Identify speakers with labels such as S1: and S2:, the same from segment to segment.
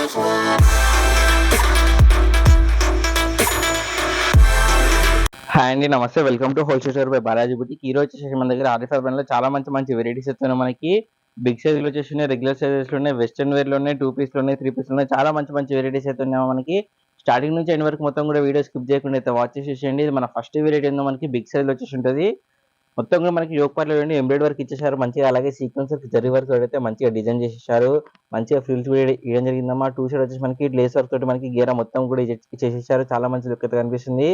S1: Hi అండి, నమస్తే. Welcome to wholesale store by Balaji boutique. ఈ రోజు వచ్చేసి మన దగ్గర ఆర్ఎఫ్ఐ బ్రాండ్ లో చాలా మంచి వెరైటీస్ వస్తున్నాయి. మనకి బిగ్ సైజ్ లో వచ్చేసి రెగ్యులర్ సైజెస్ లో ఉన్నాయి, వెస్టర్న్ వేర్ లో ఉన్నాయి, 2 పీస్ లో ఉన్నాయి, 3 పీస్ లో ఉన్నాయి. చాలా మంచి వెరైటీస్ అయితే ఉన్నాయి. మనకి స్టార్టింగ్ నుంచి ఎండ్ వరకు మొత్తం కూడా వీడియో స్కిప్ చేయకుండా అయితే వాచ్ చేసేయండి. ఇది మన ఫస్ట్ వెరైటీ ఉందో మనకి బిగ్ సైజ్ లో వచ్చేసి ఉంటుంది. మొత్తం కూడా మనకి యోక్ పార్ట్ లో ఎంబ్రాయిడరీ వర్క్ ఇచ్చేసారు మంచిగా, అలాగే సీక్వెన్స్ జరీ వర్క్ అయితే మంచిగా డిజైన్ చేసేసారు. మంచిగా ఫ్రిల్స్ కూడా ఇవ్వడం జరిగిందమ్మా. 2 సైడ్ వచ్చేసి మనకి లేస్ వర్క్ తోటి మనకి గేరా మొత్తం కూడా చేసేసారు. చాలా మంచి లుక్ అయితే కనిపిస్తుంది.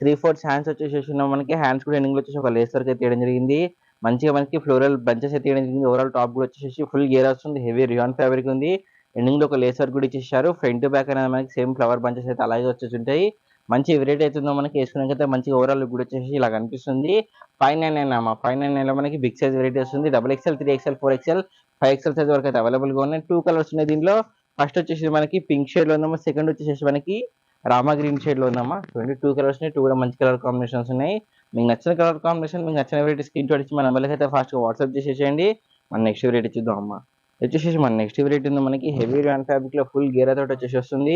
S1: 3/4 హ్యాండ్స్ వచ్చేసి మనకి హ్యాండ్స్ కూడా ఎండింగ్ లో వచ్చేసి ఒక లేస్ వర్క్ అయితే ఇవ్వడం జరిగింది. మంచిగా మనకి ఫ్లోరల్ బంచెస్ అయితే ఇవ్వడం జరిగింది. ఓవరాల్ టాప్ కూడా వచ్చేసి ఫుల్ గేర్ వస్తుంది. హెవీ రియాన్ ఫ్యాబ్రిక్ ఉంది. ఎండింగ్ లో ఒక లేస్ వర్క్ కూడా ఇచ్చేసారు. ఫ్రంట్ బ్యాక్ అనేది మనకి సేమ్ ఫ్లవర్ బంచెస్ అయితే అలాగే వచ్చేసి ఉంటాయి. మంచి వెరైటీ అవుతుందో మనకి వేసుకున్నాకైతే మంచి ఓవరాల్ లుక్ కూడా వచ్చేసి ఇలా కనిపిస్తుంది. 599 అమ్మా. 599 లో మనకి బిగ్ సైజ్ వెరైటీ వస్తుంది. XXL, 3XL, 4XL, 5XL size వరకు అయితే అవైలబుల్ గా ఉన్నాయి. 2 కలర్స్ ఉన్నాయి దీనిలో. ఫస్ట్ వచ్చేసి మనకి పింక్ షేడ్ లో ఉందమ్మా. సెకండ్ వచ్చేసి మనకి రామా గ్రీన్ షేడ్ లో ఉందమ్మా. 2 కలర్స్ ఉన్నాయి. 2 కూడా మంచి కలర్ కాంబినేషన్స్ ఉన్నాయి. మీకు నచ్చిన కలర్ కాంబినేషన్, మీకు నచ్చిన వెరైటీ స్క్రీన్ షాట్ ఇచ్చి మన నెంబర్కి అయితే ఫాస్ట్ గా వాట్సాప్ చేసేసేయండి. మన నెక్స్ట్ వెరైటీ చూద్దాం అమ్మా. వచ్చేసి మన నెక్స్ట్ వెరైటీ ఉంది మనకి హెవీ ర్యాన్ ఫ్యాబ్రిక్ లో ఫుల్ గేరా తోటి వచ్చేసి వస్తుంది.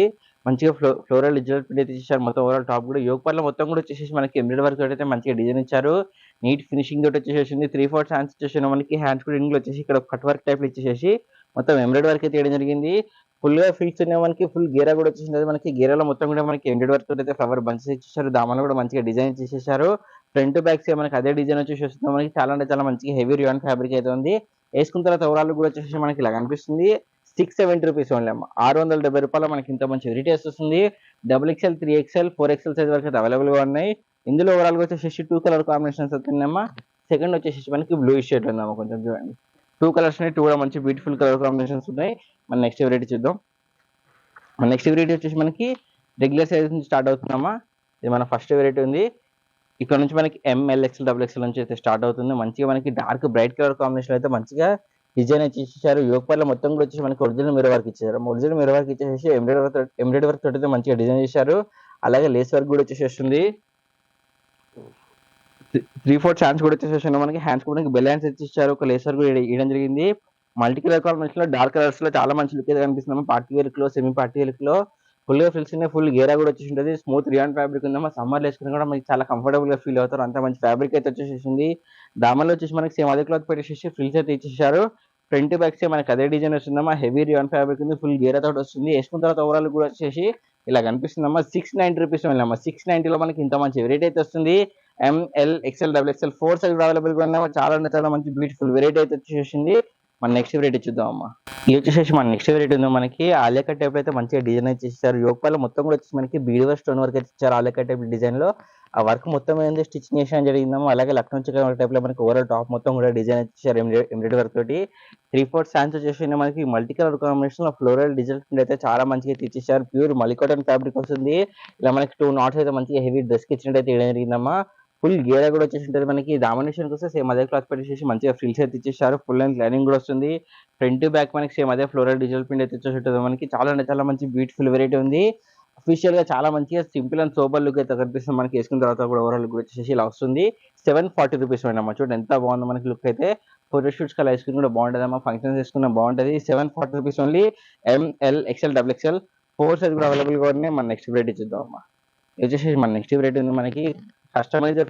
S1: మంచిగా ఫ్లోరల్ డిజిటల్ ప్రింట్ అయితే ఇచ్చారు. మొత్తం ఓవరాల్ టాప్ కూడా యోక్ పార్ట్ లో మొత్తం కూడా వచ్చేసి మనకి ఎంబ్రాయిడరీ వర్క్ తోటి అయితే మంచిగా డిజైన్ ఇచ్చారు. నీట్ ఫినిషింగ్ తోటి వచ్చేసి 3/4 హ్యాండ్స్ వచ్చేసి మనకి హ్యాండ్స్ కూడా ఇంగ్లో వచ్చేసి ఇక్కడ కట్ వర్క్ టైప్ ఇచ్చేసి మొత్తం ఎంబ్రాయిడరీ వర్క్ అయితే చేయడం జరిగింది. ఫుల్ గా ఫిల్స్ ఉన్నాయి మనకి. ఫుల్ గేరా కూడా వచ్చేసింది. మనకి గేరాలో మొత్తం కూడా మనకి ఎంబ్రాయిడరీ వర్క్ తోటి అయితే ఫ్లవర్ బంచెస్ ఇచ్చేసారు. దామాలో కూడా మంచిగా డిజైన్ చేసేసారు. ఫ్రంట్ బ్యాక్ మనకి అదే డిజైన్ వచ్చేసి వస్తుంది. మనకి చాలా అంటే చాలా మంచిగా హెవీ రియాన్ ఫ్యాబ్రిక్ అయితే ఉంది. వేసుకున్న తర్వాత ఓవరాల్ కూడా వచ్చేసి మనకి ఇలా కనిపిస్తుంది. 670 రూపీస్ ఓన్లీ అమ్మ. 670 రూపాయలు మనకి ఇంత మంచి వెరైటీ వస్తుంది. XXL, 3XL, 4XL సైజ్ వరకు అయితే అవైలబుల్ గా ఉన్నాయి. ఇందులో ఓవరాల్ గా వచ్చేసి 2 కలర్ కాంబినేషన్స్ అవుతున్నాయమ్మా. సెకండ్ వచ్చేసి మనకి బ్లూ షేడ్ ఉందమ్మా. కొంచెం చూడండి, 2 కలర్స్ ఉన్నాయి. 2 కూడా మంచి బ్యూటిఫుల్ కలర్ కాంబినేషన్స్ ఉన్నాయి. మన నెక్స్ట్ వెరైటీ చూద్దాం. మన నెక్స్ట్ వెరైటీ వచ్చేసి మనకి రెగ్యులర్ సైజ్ నుంచి స్టార్ట్ అవుతుందమ్మా. ఇది మన ఫస్ట్ వెరైటీ ఉంది. ఇక్కడ నుంచి మనకి ML, XL, XXL నుంచి అయితే స్టార్ట్ అవుతుంది. మంచిగా మనకి డార్క్ బ్రైట్ కలర్ కాంబినేషన్ అయితే మంచిగా డిజైన్ ఇచ్చేసారు. యోక్ పార్ట్ లో మొత్తం కూడా వచ్చేసి మనకి ఒరిజినల్ మిర్రర్ వర్క్ ఇచ్చారు. ఒరిజినల్ మిర్రర్ వర్క్ ఇచ్చేసి ఎంబ్రాయిడరీ వర్క్ తోటి మంచిగా డిజైన్ చేశారు. అలాగే లేస్ వర్క్ కూడా వచ్చేసేస్తుంది. 3/4 హ్యాండ్స్ కూడా వచ్చేసేసి మనకి హ్యాండ్స్ కూడా బెల్ హ్యాండ్స్ ఇచ్చేసారు. ఒక లేస్ వర్క్ కూడా ఇవ్వడం జరిగింది. మల్టీ కలర్ కాంబినేషన్ లో డార్క్ కలర్స్ లో చాలా మంచి లుక్ అయితే కనిపిస్తుంది. పార్టీ వేర్ లో, సెమీ పార్టీ వేర్ లో ఫుల్ గా ఫిల్స్ ఉన్నాయి. ఫుల్ గేరా కూడా వచ్చేసి ఉంటుంది. స్మూత్ రియాన్ ఫ్యాబ్రిక్ ఉందమ్మా. సమ్మర్ వేసుకుని కూడా మనకి చాలా కంఫర్టబుల్ గా ఫీల్ అవుతారు. అంత మంచి ఫ్యాబ్రిక్ అయితే వచ్చేసింది. దామలో వచ్చేసి మనకి సేమ్ అదే క్లాత్ పెట్టేసి ఫ్రిల్స్ అయితే ఇచ్చేసారు. ఫ్రంట్ బ్యాక్ మనకి అదే డిజైన్ వస్తుందమ్మా. హెవీ రియాన్ ఫ్యాబ్రిక్ ఉంది. ఫుల్ గేరా తోటి వస్తుంది. వేసుకున్న తర్వాత ఓవరాల్ కూడా వచ్చేసి ఇలా కనిపిస్తుందమ్మా. 690 రూపీస్ అమ్మా. 690 లో మనకి ఇంత మంచి వెరైటీ అయితే వస్తుంది. ML, XL, XXL, 4 size available గా ఉన్నాయి. చాలా మంచి బ్యూటిఫుల్ వెరైటీ అయితే వచ్చేసింది. మన నెక్స్ట్ వెరైటీ చూద్దాం అమ్మా. ఇది వచ్చేసి మన నెక్స్ట్ వెరైటీ ఉందో మనకి ఆలియా కట్ టైప్ అయితే మంచిగా డిజైన్ అయితే ఇచ్చారు. యోక్ పార్ట్ లో మొత్తం కూడా వచ్చేసి మనకి బీడ్ స్టోన్ వర్క్ అయితే ఇచ్చారు. ఆలియా కట్ టైప్ డిజైన్ లో ఆ వర్క్ మొత్తం ఏంది స్టిచ్చింగ్ చేయడం జరిగిందమ్మా. అలాగే లక్నో చికెన్ టైప్ లో మనకి ఓవరాల్ టాప్ మొత్తం కూడా డిజైన్ ఇచ్చారు ఎంబ్రాయిడరీ వర్క్ తోటి. 3/4 హ్యాండ్స్ వచ్చేసి మనకి మల్టీ కలర్ కాంబినేషన్ లో ఫ్లోరల్ డిజైన్ అయితే చాలా మంచిగా ఇచ్చేసారు. ప్యూర్ మలికాటన్ ఫ్యాబ్రిక్ వస్తుంది. ఇలా మనకి 2 నాట్స్ అయితే మంచిగా హెవీ డ్రెస్ కి ఇచ్చినట్టు అయితే ఇవ్వడం జరిగిందమ్మా. ఫుల్ గేరా కూడా వచ్చేసి ఉంటుంది. మనకి డామినేషన్ వస్తే సేమ్ అదే క్లాత్ పెట్టేసి మంచిగా ఫ్రిల్స్ అయితే ఇచ్చేసారు. ఫుల్ లెంత్ లైనింగ్ కూడా వస్తుంది. ఫ్రంట్ బ్యాక్ మనకి సేమ్ అదే ఫ్లోరల్ డిజిటల్ ప్రింట్ అయితే ఇచ్చేసి ఉంటుంది. మనకి చాలా మంచి బ్యూటిఫుల్ వెరైటీ ఉంది. అఫీషియల్ గా చాలా మంచిగా సింపుల్ అండ్ సూపర్ లుక్ అయితే కనిపిస్తుంది. మనకి వేసుకున్న తర్వాత కూడా ఓవరాల్ లుక్ వచ్చేసి ఇలా వస్తుంది. 740 రూపీస్ అమ్మా. చూడండి ఎంత బాగుందో మనకి లుక్ అయితే. ఫోటో షూట్స్ కల్లా ఐస్ క్రీమ్ కూడా బాగుంటుంది అమ్మా. ఫంక్షన్స్ వేసుకున్న బాగుంటుంది. 740 rupees only. ML, XL, XXL, 4 size కూడా అవైలబుల్ గా ఉన్నాయి. మన నెక్స్ట్ వెరైటీ చూద్దాం అమ్మా. వచ్చేసి మన నెక్స్ట్ వెరైటీ ఉంది మనకి కస్టమైజ్డ్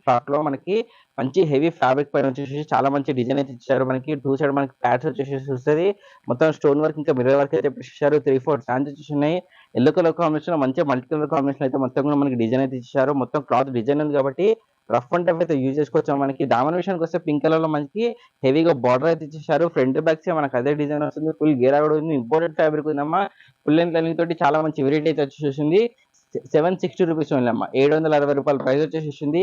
S1: ఫ్రాక్ లో మనకి మంచి హెవీ ఫ్యాబ్రిక్ పైన వచ్చేసి చాలా మంచి డిజైన్ అయితే ఇచ్చారు. మనకి 2 సైడ్ మనకి ప్యాడ్స్ వచ్చేసి వస్తుంది. మొత్తం స్టోన్ వర్క్ ఇంకా మిర్రర్ వర్క్ అయితే ఇచ్చారు. 3/4 హ్యాండ్స్ వచ్చేసి ఉన్నాయి. ఎల్లో కలర్ కాంబినేషన్ లో మంచిగా మల్టీ కలర్ కాంబినేషన్ అయితే మొత్తం కూడా మనకి డిజైన్ అయితే ఇచ్చారు. మొత్తం క్లాత్ డిజైన్ ఉంది కాబట్టి రఫ్ అండ్ టఫ్ అయితే యూజ్ చేసుకోవచ్చు. మనకి దామన్ విషయానికి వస్తే పింక్ కలర్ లో మనకి హెవీగా బార్డర్ అయితే ఇచ్చేసారు. ఫ్రంట్ బ్యాక్ మనకి అదే డిజైన్ వస్తుంది. ఫుల్ గేరా కూడా ఉంది. ఇంపోర్టెడ్ ఫ్యాబ్రిక్ ఉందమ్మా. ఫుల్ లెంత్ లైనింగ్ తోటి చాలా మంచి వెరైటీ అయితే వచ్చేసింది. 760 రూపీస్ ఓన్లీ అమ్మా. 760 రూపాయల ప్రైస్ వచ్చేసింది.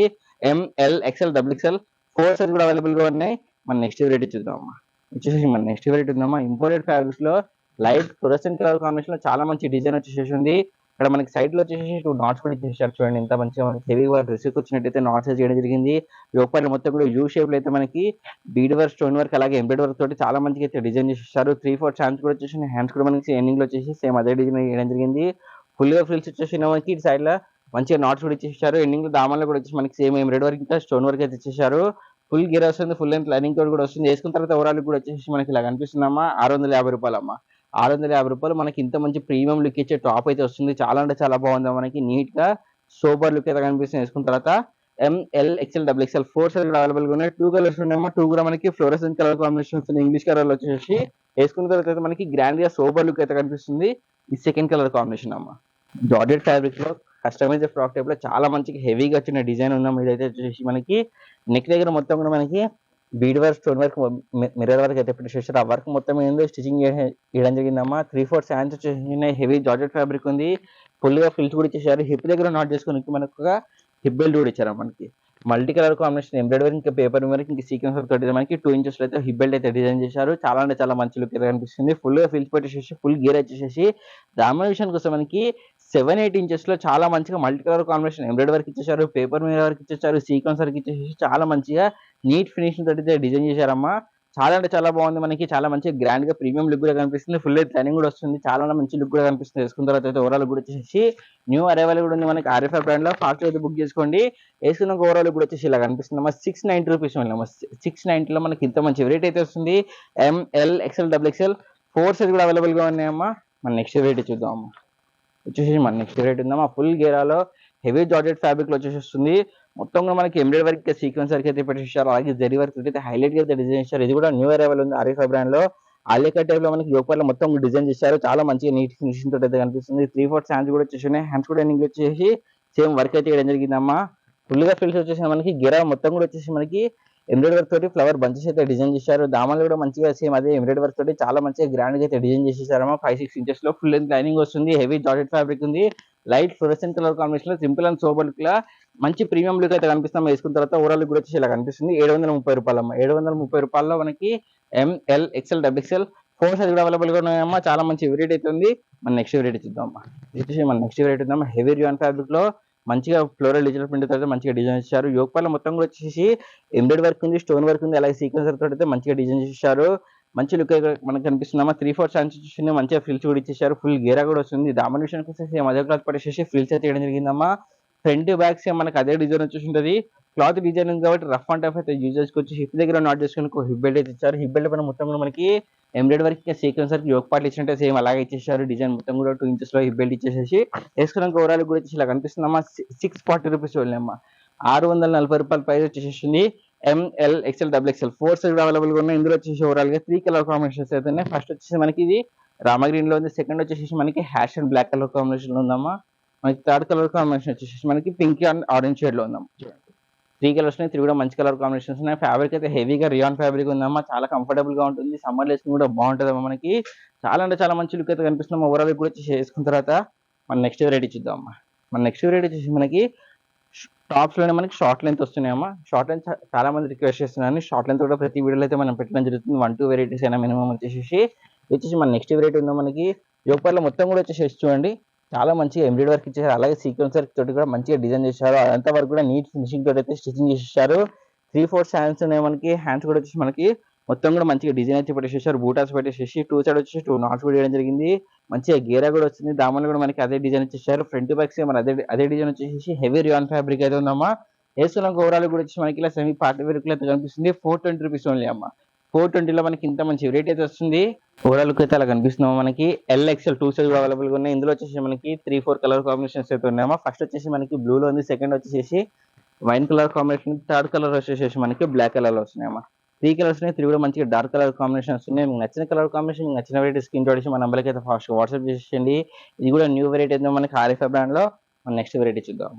S1: ML, XL, XXL, 4 సైజ్ కూడా అవైలబుల్ గా ఉన్నాయి. మన నెక్స్ట్ వెరైటీ చూద్దాం అమ్మా. వచ్చేసి మన నెక్స్ట్ వెరైటీ ఉందమ్మా. ఇంపోర్టెడ్ ఫ్యాబ్రిక్స్ లో లైట్ ఫ్లోరసెంట్ కలర్ కాంబినేషన్ లో చాలా మంచి డిజైన్ వచ్చేసి ఉంది. ఇక్కడ మనకి సైడ్ లో వచ్చేసి 2 నాట్స్ కూడా ఇచ్చేసారు. చూడండి ఎంత మంచిగా మనకి హెవీగా డ్రెస్ వచ్చినట్టయితే నాట్స్ చేయడం జరిగింది. యోక్ పార్ట్ మొత్తం కూడా యూ షేప్ లో అయితే మనకి బీడ్ వర్క్, స్టోన్ వర్క్, అలాగే ఎంబ్రాయిడరీ వర్క్ తోటి చాలా మంచిగా అయితే డిజైన్ చేసేసారు. 3/4 హ్యాండ్స్ కూడా వచ్చేసి హ్యాండ్స్ కూడా మనకి ఎండింగ్ లో వచ్చేసి సేమ్ అదే డిజైన్ చేయడం జరిగింది. ఫుల్ గా ఫ్రిల్స్ వచ్చేసి మనకి ఇటు సైడ్ లో మంచిగా నాట్స్ కూడా ఇచ్చేసారు. ఎండింగ్ లో దామాల్లో కూడా వచ్చేసి మనకి సేమ్ ఎంబ్రాయిడరీ వర్క్ ఇంకా స్టోన్ వర్క్ అయితే ఇచ్చేసారు. ఫుల్ గేర్ వస్తుంది. ఫుల్ లెంత్ లైనింగ్ తోటి కూడా వస్తుంది. వేసుకున్న తర్వాత ఓవరాల్ కూడా వచ్చేసి మనకి ఇలా కనిపిస్తుందమ్మా. 650 రూపాయలు అమ్మా. రూ. 650 మనకి ఇంత మంచి ప్రీమియం లుక్ ఇచ్చే టాప్ అయితే వస్తుంది. చాలా అంటే చాలా బాగుంది. మనకి నీట్‌గా సూపర్ లుక్ అయితే కనిపిస్తుంది. వేసుకున్న తర్వాత ML, XL, double XL 4 size కూడా అవైలబుల్‌గా ఉన్నాయి. 2 కలర్స్ ఉన్నాయమ్మా. 2 కూడా మనకి ఫ్లోరోసెంట్ కలర్ కాంబినేషన్స్ ఉన్నాయి. ఇంగ్లీష్ కలర్‌లో వచ్చేసి వేసుకున్న తర్వాత అయితే మనకి గ్రాండ్‌గా సూపర్ లుక్ అయితే కనిపిస్తుంది. ఈ సెకండ్ కలర్ కాంబినేషన్ అమ్మా. జార్జెట్ ఫ్యాబ్రిక్‌లో కస్టమైజ్డ్ ఫ్రాక్ టైప్‌లో చాలా మంచిగా హెవీగా వచ్చిన డిజైన్ ఉందమ్మా. ఇదైతే వచ్చేసి మనకి నెక్ దగ్గర మొత్తం కూడా మనకి bead work, stone work, mirror work అయితే పెట్టేసారు. ఆ వర్క్ మొత్తం ఏందో స్టిచింగ్ చేయడం జరిగిందమ్మా. 3/4 హ్యాండ్స్ వచ్చేసి హెవీ జార్జెట్ ఫ్యాబ్రిక్ ఉంది. ఫుల్‌గా ఫ్రిల్స్ కూడా ఇచ్చేసారు. హిప్ దగ్గర నాట్ చేసుకోనికి మనకు ఒక హిప్ బెల్ట్ కూడా ఇచ్చారు మనకి. మల్టీ కలర్ కాంబినేషన్ ఎంబ్రాయిడరీ ఇంకా పేపర్ వర్క్ ఇంకా సీక్వెన్స్ వర్క్ తోటి మనకి 2 ఇంచెస్ అయితే హిప్ బెల్ట్ అయితే డిజైన్ చేశారు. చాలా అంటే చాలా మంచి లుక్ అయితే కనిపిస్తుంది. ఫుల్‌గా ఫ్రిల్స్ పెట్టేసేసి ఫుల్ గేర్ వచ్చేసేసి దామన్ విషయానికి వస్తే మనకి 7, 8 ఇంచెస్‌లో చాలా మంచిగా multi colour combination embroidery work ఇచ్చేసారు. పేపర్ మిర్రర్ వర్క్ ఇచ్చేసారు. సీక్వెన్స్ వర్క్ ఇచ్చేసేసి చాలా మంచిగా నీట్ ఫినిషింగ్ తోటి అయితే డిజైన్ చేశారమ్మా. చాలా అంటే చాలా బాగుంది. మనకి చాలా మంచిగా గ్రాండ్‌గా ప్రీమియం లుక్ కూడా కనిపిస్తుంది. ఫుల్ లైనింగ్ కూడా వస్తుంది. చాలా మంచి లుక్ కూడా కనిపిస్తుంది. వేసుకున్న తర్వాత అయితే ఓవరాల్ కూడా వచ్చేసి న్యూ అరైవల్ కూడా ఉంది మనకి ఆర్ఎఫ్ఐ బ్రాండ్‌లో. ఫాస్ట్ అయితే బుక్ చేసుకోండి. వేసుకున్న ఓవరాల్ కూడా వచ్చేసి ఇలా కనిపిస్తుంది అమ్మా. ₹690 ఓన్లీ అమ్మా. 690లో మనకి ఇంత మంచి వెరైటీ అయితే వస్తుంది. ML, XL, double XL 4 size కూడా అవైలబుల్‌గా ఉన్నాయమ్మా. మన నెక్స్ట్ వెరైటీ చూద్దాం అమ్మా. వచ్చేసి మన నెక్స్ట్ వెరైటీ ఉందమ్మా. ఫుల్ గేరాలో హెవీ జార్జెట్ ఫ్యాబ్రిక్ లో వచ్చేసి వస్తుంది. మొత్తం కూడా మనకి ఎంబ్రాయిడరీ వర్క్, సీక్వెన్స్ వర్క్ అయితే పెట్టేసారు. అలాగే జరీ వర్క్ అయితే హైలైట్ గా అయితే డిజైన్ చేశారు. ఇది కూడా న్యూ అరైవల్ ఉంది ఆర్ఎఫ్ఐ బ్రాండ్ లో. ఆలియా టైప్ లో మనకి యోగపాల మొత్తం డిజైన్ చేశారు. చాలా మంచిగా నీట్ ఫినిషింగ్ తోటి అయితే కనిపిస్తుంది. 3/4 హ్యాండ్స్ కూడా వచ్చేసి హ్యాండ్స్ కూడా వచ్చేసి సేమ్ వర్క్ అయితే చేయడం జరిగిందమ్మా. ఫుల్ గా ఫిల్స్ వచ్చేసి మనకి గిరా మొత్తం కూడా వచ్చేసి మనకి ఎంబ్రాయిడరీ వర్క్ తోటి ఫ్లవర్ బంచెస్ అయితే డిజైన్ చేశారు. దామాలు కూడా మంచిగా సేమ్ అదే ఎంబ్రాయిడరీ వర్క్ తోటి చాలా మంచిగా గ్రాండ్ గా అయితే డిజైన్ చేసేసారమ్మా. 5-6 ఇంచెస్ లో ఫుల్ లెంత్ లైనింగ్ వస్తుంది. హెవీ జార్జెట్ ఫ్యాబ్రిక్ ఉంది. లైట్ ఫ్లోరెసెంట్ కలర్ కాంబినేషన్ లో సింపుల్ అండ్ సోబర్ లుక్ లా మంచి ప్రీమియం లుక్ అయితే కనిపిస్తాం. వేసుకున్న తర్వాత ఓవరాల్ లుక్ కూడా వచ్చేసి ఇలా కనిపిస్తుంది. ₹730 అమ్మా. ₹730 మనకి ML, XL, double XL 4 size కూడా అవైలబుల్ గా ఉన్నాయమ్మా. చాలా మంచి వెరైటీ అయితే ఉంది. మన నెక్స్ట్ వెరైటీ చూద్దాం అమ్మా. వచ్చేసి మన నెక్స్ట్ వెరైటీ ఉందమ్మా. హెవీ రియాన్ ఫ్యాబ్రిక్ లో మంచిగా ఫ్లోరల్ డిజిటల్ ప్రింట్ అయితే మంచిగా డిజైన్ చేశారు. యోగపాల మొత్తం కూడా వచ్చేసి ఎంబ్రాయిడరీ వర్క్ ఉంది, స్టోన్ వర్క్ ఉంది, అలాగే సీక్వెన్స్ వర్క్ అయితే మంచిగా డిజైన్ చేశారు. మంచి లుక్ మనకు కనిపిస్తుందమ్మా. 3/4 హ్యాండ్స్ వచ్చేసి మంచిగా ఫ్రిల్స్ కూడా ఇచ్చేసారు. ఫుల్ గేరా కూడా వస్తుంది. దామన్ విషయానికి వచ్చేసి అదే క్లాత్ పట్టేసి ఫ్రిల్స్ అయితే వేయడం జరిగిందమ్మా. ఫ్రంట్ బ్యాక్ మనకి అదే డిజైన్ వచ్చేసి ఉంటుంది. క్లాత్ డిజైన్ ఉంది కాబట్టి రఫ్ అండ్ టఫ్ అయితే యూజ్ చేసుకోవచ్చు. హిప్ దగ్గర నాట్ చేసుకుని హిప్ బెల్ట్ అయితే ఇచ్చారు. హిప్ బెల్ట్ పైన మొత్తం కూడా మనకి embroidery work, sequence work, yoke part ఇచ్చినట్టే సేమ్ అలాగే ఇచ్చేసారు. డిజైన్ మొత్తం కూడా 2 ఇంచెస్ లో హిప్ బెల్ట్ ఇచ్చేసేసి వేసుకున్నాక ఓవరాల్ కూడా వచ్చేసి ఇలా కనిపిస్తుందమ్మా. ₹640 ఓన్లీ అమ్మా. ₹640 ప్రైస్ వచ్చేసింది. ML, XL, double XL 4 size available గా ఉన్నాయి. ఇందులో వచ్చేసి ఓవరాల్ గా 3 కలర్ కాంబినేషన్స్ అయితే ఉన్నాయి. ఫస్ట్ వచ్చేసి మనకి ఇది రామా గ్రీన్ లో ఉంది. సెకండ్ వచ్చేసి మనకి ash and black colour combination లో ఉందమ్మా. మనకి థర్డ్ కలర్ కాంబినేషన్ వచ్చేసి మనకి పింక్ అండ్ ఆరెంజ్ షేడ్ లో ఉందమ్మా. 3 కలర్స్ ఉన్నాయి. 3 కూడా మంచి కలర్ కాంబినేషన్స్ ఉన్నాయి. ఫ్యాబ్రిక్ అయితే హెవీగా రియాన్ ఫ్యాబ్రిక్ ఉందమ్మా. చాలా కంఫర్టబుల్ గా ఉంటుంది. సమ్మర్ వేసుకుని కూడా బాగుంటుంది అమ్మా. మనకి చాలా అంటే చాలా మంచి లుక్ అయితే కనిపిస్తుంది. ఓవరాల్ కూడా వచ్చేసి వేసుకున్న తర్వాత మన నెక్స్ట్ వెరైటీ చూద్దాం అమ్మా. మన నెక్స్ట్ వెరైటీ వచ్చేసి మనకి టాప్స్ లోనే మనకి షార్ట్ లెంత్ వస్తున్నాయమ్మా. షార్ట్ లెంత్ చాలా మంది రిక్వెస్ట్ చేస్తున్నారని షార్ట్ లెంత్ కూడా ప్రతి వీడియోలో అయితే మనం పెట్టడం జరుగుతుంది. 1-2 వెరైటీస్ అయినా మినిమం వచ్చేసి మన నెక్స్ట్ వెరైటీ ఉందో మనకి యోగపార్లో మొత్తం కూడా వచ్చేసి చూడండి. చాలా మంచిగా ఎంబ్రాయిడరీ వర్క్ ఇచ్చేసారు. అలాగే సీక్వెన్స్ వర్క్ తోటి కూడా మంచిగా డిజైన్ చేశారు. అదంతా వరకు కూడా నీట్ ఫినిషింగ్ తోటి అయితే స్టిచింగ్ చేసేసారు. 3/4 హ్యాండ్స్ ఉన్నాయి మనకి. హ్యాండ్స్ కూడా వచ్చేసి మనకి మొత్తం కూడా మంచిగా డిజైన్ అయితే పెట్టేసేసారు. బూటాస్ పెట్టేసేసి 2 సైడ్ వచ్చేసి 2 నాట్స్ కూడా వేయడం జరిగింది. మంచిగా గేరా కూడా వచ్చింది. దామన్లు కూడా మనకి అదే డిజైన్ ఇచ్చేసారు. ఫ్రంట్ బ్యాక్స్ మన అదే డిజైన్ వచ్చేసి హెవీ రియాన్ ఫ్యాబ్రిక్ అయితే ఉందమ్మా. వేసుకున్నాక ఓవరాల్ కూడా వచ్చి మనకి ఇలా సెమీ పార్టీ వేర్ అయితే కనిపిస్తుంది. ₹420 ఓన్లీ అమ్మా. 420లో మనకి ఇంత మంచి వెరైటీ అయితే వస్తుంది. ఓవరాల్ లుక్ అయితే అలా కనిపిస్తున్నాము. మనకి ఎల్ఎక్స్ఎల్ 2 సైజ్ అవైలబుల్ గా ఉన్నాయి. ఇందులో వచ్చేసి మనకి 3-4 కలర్ కాంబినేషన్స్ అయితే ఉన్నాయమ్మా. ఫస్ట్ వచ్చేసి మనకి బ్లూ లో ఉంది. సెకండ్ వచ్చేసి wine colour combination, third colour వచ్చేసి మనకి బ్లాక్ కలర్ లో వస్తున్నాయమ్మా. 3 కలర్స్ ఉన్నాయి. 3 కూడా మంచిగా డార్క్ కలర్ కాంబినేషన్స్ ఉన్నాయి. మీకు నచ్చిన కలర్ కాంబినేషన్, నచ్చిన వెరైటీ స్క్రీన్ షాట్ చేసి మన నంబర్కి అయితే ఫాస్ట్ వాట్సాప్ చేసేయండి. ఇది కూడా న్యూ వెరైటీ అయితే మనకి ఆర్ఎఫ్ఐ బ్రాండ్ లో. మన నెక్స్ట్ వెరైటీ చూద్దాం.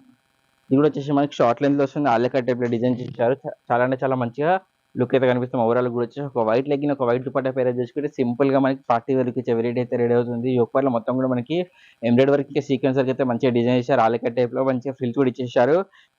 S1: ఇది కూడా వచ్చేసి మనకి షార్ట్ లెంత్ లో వస్తుంది. ఆలియా టైప్ లో డిజైన్ చేశారు. చాలా అంటే చాలా మంచిగా లుక్ అయితే కనిపిస్తుంది. ఓవరాల్ కూడా వచ్చేసి ఒక వైట్ లెగ్గిన్, ఒక వైట్ దుపట్టా పేర్ చేసుకుంటే సింపుల్ గా మనకి పార్టీ వేర్ ఇచ్చే వెరైటీ అయితే రెడీ అవుతుంది. యోగపార్లో మొత్తం కూడా మనకి ఎంబ్రాయిడరీ వర్క్, సీక్వెన్స్ వర్క్ అయితే మంచిగా డిజైన్ చేశారు. ఆలియా టైప్ లో మంచిగా ఫ్రిల్స్ కూడా ఇచ్చేసారు.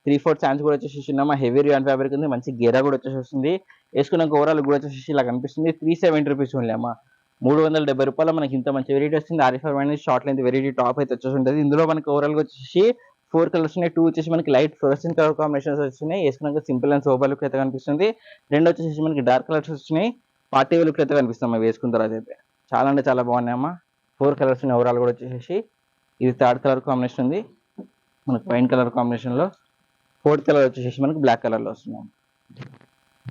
S1: 3/4 హ్యాండ్స్ కూడా వచ్చేసి చిన్న హెవీ రియాన్ ఫ్యాబ్రిక్ ఉంది. మంచి గేరా కూడా వచ్చేసి వస్తుంది. వేసుకున్నాక ఓవరాల్ కూడా వచ్చేసి ఇలా కనిపిస్తుంది. ₹370 ఓన్లీ అమ్మా. ₹370 మనకి ఇంత మంచి వెరైటీ వస్తుంది. RFI brand short length variety top అయితే వచ్చేసి ఉంటుంది. ఇందులో మనకి ఓవరాల్ గా వచ్చేసి 4 కలర్స్ ఉన్నాయి. 2 వచ్చేసి మనకి లైట్ ఫ్లోరెసెంట్ కలర్ కాంబినేషన్స్ వచ్చినాయి. వేసుకున్నాక సింపుల్ అండ్ సోబర్ లుక్ అయితే కనిపిస్తుంది. 2 వచ్చేసి మనకి డార్క్ కలర్స్ వచ్చినాయి. పార్టీ వేర్ లుక్ అయితే కనిపిస్తాం వేసుకున్న తర్వాత అయితే. చాలా అంటే చాలా బాగున్నాయమ్మా. 4 కలర్స్ ఉన్నాయి. ఓవరాల్ కూడా వచ్చేసి ఇది థర్డ్ కలర్ కాంబినేషన్ ఉంది మనకి వైన్ కలర్ కాంబినేషన్ లో. 4th కలర్ వచ్చేసి మనకి బ్లాక్ కలర్ లో వస్తున్నాం.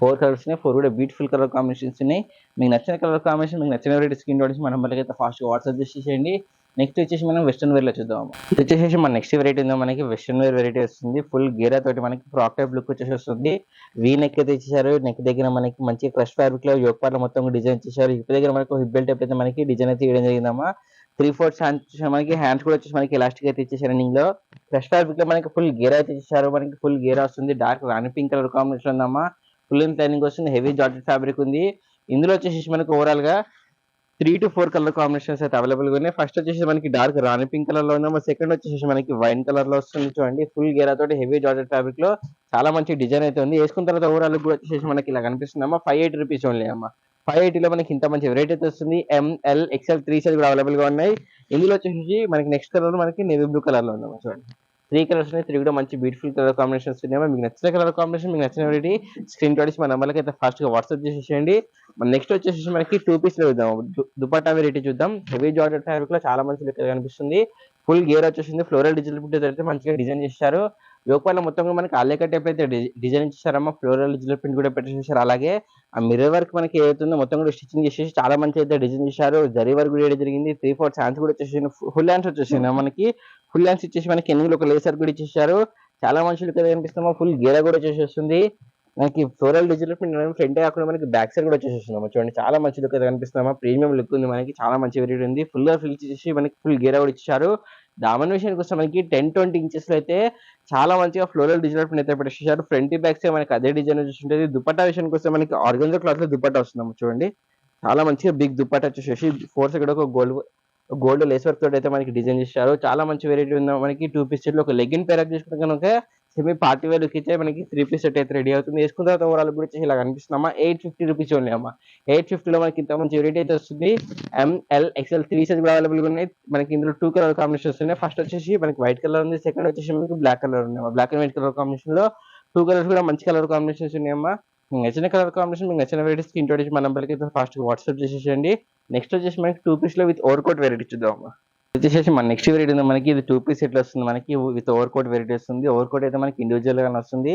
S1: 4 కలర్స్ ఉన్నాయి. 4 కూడా బ్యూటిఫుల్ కలర్ కాంబినేషన్స్ ఉన్నాయి. మీకు నచ్చిన కలర్ కాంబినేషన్, మీకు నచ్చిన వెరైటీ స్క్రీన్ షాట్ మన నెంబర్‌కి అయితే ఫాస్ట్‌గా వాట్సాప్ చేసేయండి. నెక్స్ట్ వచ్చేసి మనం వెస్టర్న్ వేర్‌లో చూద్దాం. ఇది వచ్చేసి మన నెక్స్ట్ వెరైటీ ఉందో మనకి వెస్టర్న్ వేర్ వెరైటీ వస్తుంది. ఫుల్ గేరా తోటి మనకి ఫ్రాక్ టైప్ లుక్ వచ్చేసి వస్తుంది. వీ నెక్ అయితే ఇచ్చేసారు. నెక్ దగ్గర మనకి మంచి క్రష్ ఫ్యాబ్రిక్‌లో యోక్ పార్ట్‌లో మొత్తం డిజైన్ ఇచ్చేసారు. హిప్ దగ్గర మనకు హిప్ బెల్ట్ టైప్ అయితే మనకి డిజైన్ అయితే ఇవ్వడం జరిగిందమ్మా. 3/4 హ్యాండ్స్ వచ్చేసి మనకి హ్యాండ్స్ కూడా వచ్చేసి మనకి ఎలాస్టిక్ అయితే ఇచ్చేసారు ఎండింగ్‌లో. క్రష్ ఫ్యాబ్రిక్‌లో మనకి ఫుల్ గేరా అయితే ఇచ్చేసారు. మనకి ఫుల్ గేరా వస్తుంది. డార్క్ రాణి పింక్ కలర్ కాంబినేషన్ ఉందమ్మా. ఫుల్ లెంత్ లైనింగ్ వస్తుంది. హెవీ జార్జెట్ ఫ్యాబ్రిక్ ఉంది. ఇందులో వచ్చేసి మనకి ఓవరాల్‌గా 3-4 కలర్ కాంబినేషన్స్ అయితే అవైలబుల్‌గా ఉన్నాయి. ఫస్ట్ వచ్చేసి మనకి డార్క్ రాణి పింక్ కలర్‌లో ఉందమ్మా. సెకండ్ వచ్చేసి మనకి వైన్ కలర్‌లో వస్తుంది చూడండి. ఫుల్ గేరా తోటి హెవీ జార్జెట్ ఫ్యాబ్రిక్‌లో చాలా మంచి డిజైన్ అయితే ఉంది. వేసుకున్న తర్వాత ఓవరాల్ లుక్ కూడా వచ్చేసి మనకి ఇలా కనిపిస్తుందమ్మా. 580 రూపీస్ ఓన్లీ అమ్మా. 580లో మనకి ఇంత మంచి వెరైటీ అయితే వస్తుంది. ఎంఎల్, ఎక్స్ఎల్ 3 సైజ్ కూడా అవైలబుల్‌గా ఉన్నాయి. ఇందులో వచ్చేసి మనకి నెక్స్ట్ కలర్ మనకి నేవీ బ్లూ కలర్‌లో ఉందమ్మా చూడండి. 3 కలర్స్ ఉన్నాయి. 3 కూడా మంచి బ్యూటిఫుల్ కలర్ కాంబినేషన్స్ ఉన్నాయమ్మా. మీకు నచ్చిన కలర్ కాంబినేషన్, మీకు నచ్చిన వెరైటీ స్క్రీన్ షాట్ ఇచ్చి మన నెంబర్‌కి అయితే ఫాస్ట్‌గా వాట్సాప్ చేసేసేయండి. నెక్స్ట్ వచ్చేసి మనకి 2 పీస్‌లో చూద్దాం. దుపట్టా వెరైటీ చూద్దాం. హెవీ జార్జెట్ ఫ్యాబ్రిక్‌లో చాలా మంచి లుక్ కనిపిస్తుంది. ఫుల్ గేర్ వచ్చేసింది. ఫ్లోరల్ డిజిటల్ ప్రింట్ అయితే మంచిగా డిజైన్ చేశారు. యోగపాల మొత్తం కూడా మనకి ఆలియా కట్ టైప్ అయితే డిజైన్ ఇచ్చారమ్మా. ఫ్లోరల్ డిజిటల్ ప్రింట్ కూడా పెట్టేసేసారు. అలాగే ఆ మిర్రర్ వర్క్ మనకి ఏదైతుందో మొత్తం కూడా స్టిచ్చింగ్ చేసేసి చాలా మంచి అయితే డిజైన్ చేశారు. జరీ వర్క్ కూడా వేయడం జరిగింది. 3/4 హ్యాండ్స్ కూడా వచ్చేసి ఫుల్ హ్యాండ్స్ వచ్చేసింది మనకి. ఫుల్ హ్యాండ్స్ ఇచ్చేసి మనకి ఎనిమిది ఒక లేసర్ కూడా ఇచ్చేసారు. చాలా మంచి లుక్ అయితే కనిపిస్తామో. ఫుల్ గేరా కూడా వచ్చేసేస్తుంది. మనకి ఫ్లోరల్ డిజిటల్ ప్రింట్ ఫ్రంట్ కాకుండా మనకి బ్యాక్ సైడ్ కూడా వచ్చేసేస్తున్నాము చూడండి. చాలా మంచి లుక్ అయితే కనిపిస్తున్నామా. ప్రీమియం లుక్ ఉంది మనకి. చాలా మంచి వెరైటీ ఉంది. ఫుల్ గా ఫిల్ చేసి మనకి ఫుల్ గేరా కూడా ఇచ్చారు. దామన్ విషయానికి వస్తే మనకి 10-20 ఇంచెస్ లో అయితే చాలా మంచిగా ఫ్లోరల్ డిజిటల్ ప్రింట్ అయితే పెట్టేసారు. ఫ్రంట్ బ్యాక్ సైడ్ మనకి అదే డిజైన్ వచ్చేసి దుపట్టా విషయానికి వస్తే మనకి ఆర్గంజా క్లాత్ లో దుపట్టా వస్తుందమ్మా చూడండి. చాలా మంచిగా బిగ్ దుపట్టా వచ్చేసి ఫోర్ సైడ్ ఒక గోల్డ్ లేస్ వర్క్ తోటి అయితే మనకి డిజైన్ చేశారు. చాలా మంచి వెరైటీ ఉంది మనకి. 2 పీస్ సెట్ లో ఒక లెగ్గిన్ పేరప్ చేసుకుంటే కనుక సెమీ పార్టీ వేర్ లుక్ అయితే మనకి 3 పీస్ సెట్ అయితే రెడీ అవుతుంది. వేసుకున్న తర్వాత ఓవరాల్ కూడా వచ్చేసి ఇలా కనిపిస్తుందమ్మా. 850 రూపీస్ ఓన్లీ అమ్మా. 850లో మనకి ఇంత మంచి వెరైటీ అయితే వస్తుంది. ఎంఎల్, ఎక్స్ఎల్ 3 సైజ్ కూడా అవైలబుల్ గా ఉన్నాయి. మనకి ఇందులో 2 కలర్ కాంబినేషన్స్ ఉన్నాయి. ఫస్ట్ వచ్చేసి మనకి వైట్ కలర్ ఉంది. సెకండ్ వచ్చేసి మనకి బ్లాక్ కలర్ ఉంది. Black and white colour combination లో 2 కలర్స్ కూడా మంచి కలర్ కాంబినేషన్స్ ఉన్నాయమ్మా. మీకు నచ్చిన కలర్ కాంబినేషన్, మీకు నచ్చిన వెరైటీ స్క్రీన్ షాట్ మన నెంబర్కి అయితే ఫాస్ట్ వాట్సాప్ చేసేయండి. నెక్స్ట్ వచ్చేసి మనకి 2 పీస్ లో విత్ ఓవర్ కోట్ వెరైటీ చూద్దాం. వచ్చేసి మన నెక్స్ట్ వెరైటీ ఉంది మనకి. ఇది 2 పీస్ సెట్ వస్తుంది మనకి. విత్ ఓవర్ కోట్ వెరైటీ వస్తుంది. ఓవర్ కోట్ అయితే మనకి ఇండివిజువల్ గా వస్తుంది.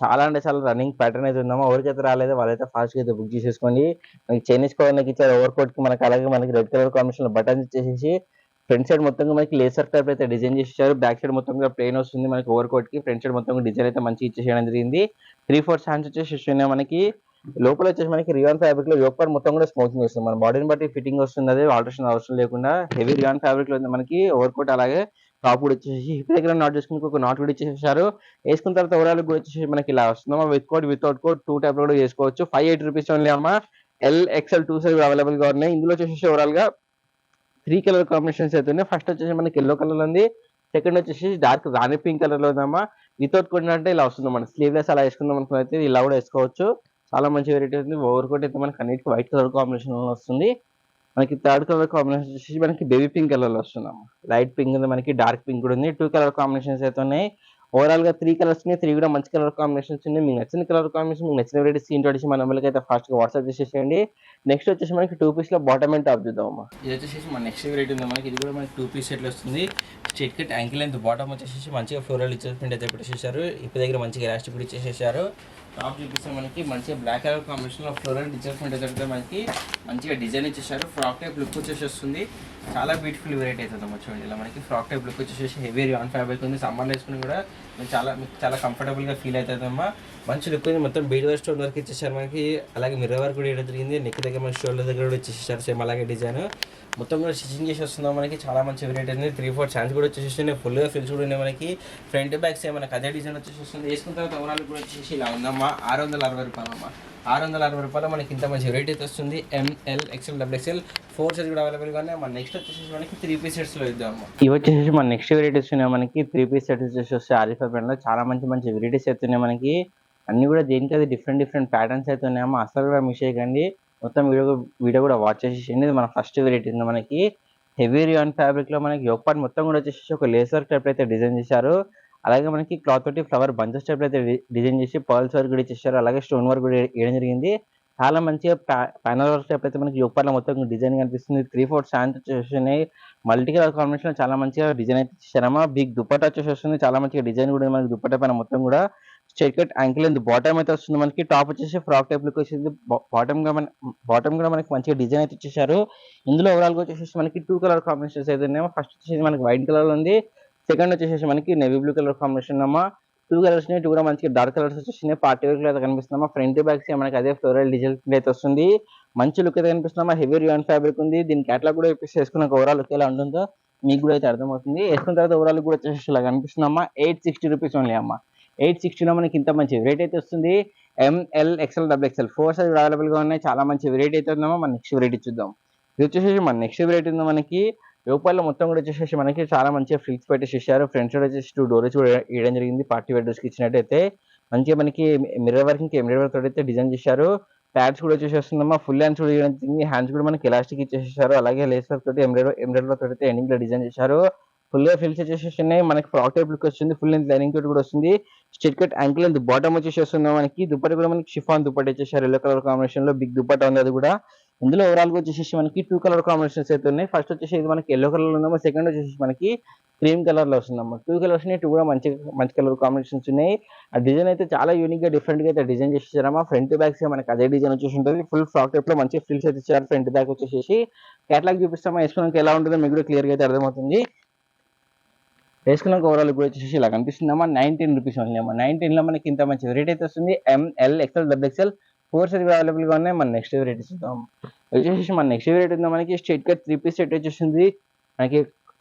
S1: చాలా అంటే చాలా రన్నింగ్ ప్యాటర్న్ అయితే ఉందమ్మా. ఎవరికైతే రాలేదో వాళ్ళైతే ఫాస్ట్ గా అయితే బుక్ చేసేసుకోండి. మనకి చైనీస్ కలర్ ఇచ్చారు ఓవర్ కోట్ కి. మనకి అలాగే మనకి రెడ్ కలర్ కాంబినేషన్ లో బటన్స్ ఇచ్చేసి ఫ్రంట్ సైడ్ మొత్తం మనకి లేసర్ టైప్ అయితే డిజైన్ చేసేసారు. బ్యాక్ సైడ్ మొత్తం కూడా ప్లెయిన్ వస్తుంది మనకి ఓవర్ కోట్ కి. ఫ్రంట్ సైడ్ మొత్తం డిజైన్ అయితే మంచి ఇచ్చేసేయడం జరిగింది. 3/4 హ్యాండ్స్ వచ్చేసి మనకి. లోపల వచ్చేసి మనకి రియాన్ ఫ్యాబ్రిక్ లో యోక్ పార్ట్ మొత్తం కూడా స్మోకింగ్ వస్తుంది. మన బాడీని బట్టి ఫిట్టింగ్ వస్తుంది. అదే ఆల్టరేషన్ అవసరం లేకుండా హెవీ రియాన్ ఫ్యాబ్రిక్ లో మనకి ఓవర్ కోట్. అలాగే టాప్ కూడా వచ్చేసి హిప్ దగ్గర నాట్ చేసుకుని ఒక నాట్ కూడా ఇచ్చేసారు. వేసుకున్న తర్వాత ఓవరాల్ కూడా వచ్చేసి మనకి ఇలా వస్తుందమ్మా. With coat, without coat 2 type లో కూడా చేసుకోవచ్చు. 580 రూపీస్ ఓన్లీ అమ్మా. ఎల్, ఎక్స్ఎల్ 2 సైజ్ అవైలబుల్ గా ఉన్నాయి. ఇందులో వచ్చేసి ఓవరాల్ గా 3 కలర్ కాంబినేషన్స్ అయితే ఉన్నాయి. ఫస్ట్ వచ్చేసి మనకి ఎల్లో కలర్ ఉంది. సెకండ్ వచ్చేసి డార్క్ రాణి పింక్ కలర్ లో ఉందమ్మా. వితౌట్ కోట్ అంటే ఇలా వస్తుంది. మన స్లీవ్లెస్ అలా వేసుకుందాం అనుకున్నైతే ఇలా కూడా వేసుకోవచ్చు. చాలా మంచి వెరైటీ ఉంది. ఓవర్ కోట్ అయితే మనకి అన్నిటికీ వైట్ కలర్ కాంబినేషన్ వస్తుంది. మనకి థర్డ్ కలర్ కాంబినేషన్ వచ్చేసి మనకి బేబీ పింక్ కలర్ లో వస్తుందమ్మా. లైట్ పింక్ ఉంది మనకి, డార్క్ పింక్ కూడా ఉంది. 2 కలర్ కాంబినేషన్స్ అయితే ఉన్నాయి. ఓవరాల్ గా 3 కలర్స్ ఉన్నాయి. 3 కూడా మంచి కలర్ కాంబినేషన్స్ ఉన్నాయి. మీకు నచ్చిన కలర్ కాంబినేషన్, మీకు నచ్చిన వెరైటీ స్క్రీన్ షాట్ మన నెంబర్కి అయితే ఫాస్ట్ గా వాట్సాప్ చేసేసేయండి. నెక్స్ట్ వచ్చేసి మనకి 2 పీస్ లో బాటమ్ అండ్ టాప్ చూద్దామమ్మా. ఇది వచ్చేసి మన నెక్స్ట్ వెరైటీ ఉంది మనకి. ఇది కూడా మనకి 2 పీస్ సెట్ వస్తుంది. Straight cut ankle length bottom వచ్చేసి మంచిగా ఫ్లోరల్ ఇచ్చేసి అయితే పెట్టేసేసారు. ఇప్పుడు దగ్గర మంచిగా ఎలాస్టిక్ కూడా ఇచ్చేసేసారు. టాప్ చూపిస్తే మనకి మంచిగా బ్లాక్ కలర్ కాంబినేషన్ లో ఫ్లోరల్ డిజైన్ అయితే మనకి మంచిగా డిజైన్ ఇచ్చేసారు. ఫ్రాక్ టైప్ లుక్ వచ్చేసి వస్తుంది. చాలా బ్యూటిఫుల్ వెరైటీ అవుతుంది అమ్మ చూడండి. ఇలా మనకి ఫ్రాక్ టైప్ లుక్ వచ్చేసి హెవీ రియాన్ ఫ్యాబ్రిక్ ఉంది. సమ్మర్లో వేసుకుని కూడా మీకు చాలా కంఫర్టబుల్ గా ఫీల్ అవుతుంది అమ్మా. మంచి లుక్ ఉంది. మొత్తం బీడ్ వర్క్ స్టోన్ వర్క్ ఇచ్చేసారు మనకి. అలాగే మిర్రర్ వర్క్ కూడా వేయడం జరిగింది. నెక్ దగ్గర మనకి షోల్డర్ దగ్గర కూడా ఇచ్చేసారు సేమ్ అలాగే డిజైన్. మొత్తం కూడా స్టిచ్చింగ్ చేసి వస్తుందా మనకి. చాలా మంచి వెరైటీ ఉంది. 3/4 హ్యాండ్స్ కూడా వచ్చేసి ఫుల్ గా ఫిల్స్ కూడా ఉన్నాయి మనకి. ఫ్రంట్ బ్యాక్ సేమ్ మనకి అదే డిజైన్ వచ్చేసి వస్తుంది. వేసుకున్న తర్వాత ఓవరాల్ కూడా వచ్చేసి ఇలా ఉందమ్మా. 660 రూపాయలు అమ్మా. 660 రూపాయలు మనకి ఇంత మంచి వెరైటీ అయితే వస్తుంది. ఎంఎల్, ఎక్స్ఎల్, XXL 4 సైజ్ కూడా అవైలబుల్ గా ఉన్నాయి. మన నెక్స్ట్ వచ్చేసి మనకి 3 పీస్ సెట్స్ లో ఇద్దాము. ఇవి వచ్చేసి మన నెక్స్ట్ వెరైటీస్ ఉన్నాయి మనకి. 3 పీస్ సెట్స్ వచ్చేసి వస్తాయి. ఆరిఫై బ్రాండ్ లో చాలా మంచి వెరైటీస్ అయితే ఉన్నాయి మనకి. అన్ని కూడా దేనికి అది డిఫరెంట్ ప్యాటర్న్స్ అయితే ఉన్నాయమ్మా. అసలు కూడా మిస్ చేయకండి. మొత్తం వీడియో కూడా వాచ్ చేసేయండి. ఇది మన ఫస్ట్ వెరైటీ ఉంది మనకి. హెవీ రియాన్ ఫ్యాబ్రిక్ లో మనకి యోక్ పార్ట్ మొత్తం కూడా వచ్చేసి ఒక లేసర్ టైప్ అయితే డిజైన్ చేశారు. అలాగే మనకి క్లాత్ తోటి ఫ్లవర్ బంచెస్ టైప్ అయితే డిజైన్ చేసి పర్ల్స్ వర్క్ కూడా ఇచ్చేసారు. అలాగే స్టోన్ వర్క్ కూడా వేయడం జరిగింది. చాలా మంచిగా ప్యానల్ వర్క్ టైప్ అయితే మనకి యోక్ పార్ట్ లో మొత్తం డిజైన్ కనిపిస్తుంది. 3/4 హ్యాండ్స్ వచ్చేసి మల్టీ కలర్ కాంబినేషన్ చాలా మంచిగా డిజైన్ అయితే ఇచ్చారమ్మా. బిగ్ దుపట్టా వచ్చేసి వస్తుంది. చాలా మంచిగా డిజైన్ కూడా మనకి దుపట్టా పైన మొత్తం కూడా straight cut ankle length bottom అయితే వస్తుంది మనకి. టాప్ వచ్చేసి ఫ్రాక్ టైప్ లుక్ వచ్చింది. బాటమ్ కూడా మనకి మంచిగా డిజైన్ అయితే ఇచ్చేసారు. ఇందులో ఓవరాల్ గా వచ్చేసి మనకి 2 కలర్ కాంబినేషన్స్ అయితే ఉన్నాయో. ఫస్ట్ వచ్చేసి మనకి వైట్ కలర్ లో ఉంది. సెకండ్ వచ్చేసి మనకి నేవీ బ్లూ కలర్ కాంబినేషన్ అమ్మా. 2 కలర్స్ ని 2 కూడా మంచిగా డార్క్ కలర్స్ వచ్చేసి పార్టీ వేర్ అయితే కనిపిస్తున్నామా. ఫ్రంట్ బ్యాక్ మనకి అదే ఫ్లోరల్ డిజైన్ అయితే వస్తుంది. మంచి లుక్ అయితే కనిపిస్తున్నామా. హెవీ రియాన్ ఫ్యాబ్రిక్ ఉంది. దీని క్యాటలాగ్ కూడా వేసుకున్న ఓవరాల్ లుక్ ఎలా ఉంటుందో మీకు కూడా అయితే అర్థమవుతుంది. వేసుకున్న తర్వాత ఓవరాల్ కూడా వచ్చేసి ఇలా కనిపిస్తుందమ్మా. 860 రూపీస్ ఓన్లీ అమ్మా. 860లో మనకి ఇంత మంచి వెరైటీ అయితే వస్తుంది. M L XL XXL 4 size available గా ఉన్నాయి. చాలా మంచి వెరైటీ అయితే ఉందమ్మా. మన నెక్స్ట్ వెరైటీ చూద్దాం. ఇది వచ్చేసి మన నెక్స్ట్ వెరైటీ ఉందో మనకి లోపల మొత్తం కూడా వచ్చేసి మనకి చాలా మంచిగా ఫ్రిల్స్ పెట్టేసి ఇచ్చారు. ఫ్రంట్ సైడ్ వచ్చేసి 2 డోర్స్ కూడా వేయడం జరిగింది. పార్టీ వేర్ డ్రెస్ కి ఇచ్చినట్టయితే మంచిగా మనకి మిర్రర్ వర్కింగ్ ఎంబ్రాయిడరీ వర్క్ అయితే డిజైన్ చేశారు. ప్యాడ్స్ కూడా వచ్చేసేస్తుందమ్మా. ఫుల్ హ్యాండ్స్ కూడా వేయడం జరిగింది. హ్యాండ్స్ కూడా మనకి ఎలాస్టిక్ ఇచ్చేసారు. అలాగే లేస్ వర్క్ తోటి ఎంబ్రాయిడరీ వర్క్ అయితే ఎండింగ్ లో డిజైన్ చేశారు. ఫుల్ గా ఫిల్స్ వచ్చేసి మనకి ఫ్రాక్ టైప్ లుక్ వస్తుంది. ఫుల్ లెంత్ లైనింగ్ తోటి కూడా వస్తుంది. Straight cut ankle length bottom వచ్చేసి వస్తుంది మనకి. దుపట్ట కూడా మనకి షిఫాన్ దుపట్ట ఇచ్చేసారు. ఎల్లో కలర్ కాంబినేషన్ లో బిగ్ దుపట్ట ఉంది. అది కూడా ఇందులో ఓవరాల్ గా వచ్చేసి మనకి 2 కలర్ కాంబినేషన్స్ అయితే ఉన్నాయి. ఫస్ట్ వచ్చేసి ఇది మనకి ఎల్లో కలర్ లో ఉందమ్మా. సెకండ్ వచ్చేసి మనకి క్రీమ్ కలర్ లో వస్తుందమ్మా. 2 కలర్స్ ని 2 కూడా మంచి కలర్ కాంబినేషన్స్ ఉన్నాయి. ఆ డిజైన్ అయితే చాలా యూనిక్ గా డిఫరెంట్ గా అయితే డిజైన్ చేసేసారమ్మా. ఫ్రంట్ బ్యాక్ మనకి అదే డిజైన్ వచ్చేసి ఉంటుంది. ఫుల్ ఫ్రాక్ టైప్ లో మంచి ఫ్రిల్స్ అయితే ఇచ్చారు. ఫ్రంట్ బ్యాక్ వచ్చేసి క్యాటలాగ్ చూపిస్తామా. వేసుకోవడానికి ఎలా ఉంటుందో మీకు కూడా క్లియర్ గా అయితే అర్థమవుతుంది. వేసుకున్నాక ఓవరాల్ కూడా వచ్చేసి ఇలా కనిపిస్తుందమ్మా. 19 రూపీస్ ఓన్లీ అమ్మా. 19 లో మనకి ఇంత మంచి వెరైటీ అయితే వస్తుంది. M L XL XXL 4 size available గా ఉన్నాయి. మన నెక్స్ట్ వెరైటీ చూద్దాం. వచ్చేసి మన నెక్స్ట్ వెరైటీ ఉందో మనకి స్ట్రైట్ కట్ 3 పీస్ సెట్ వచ్చేసింది. మనకి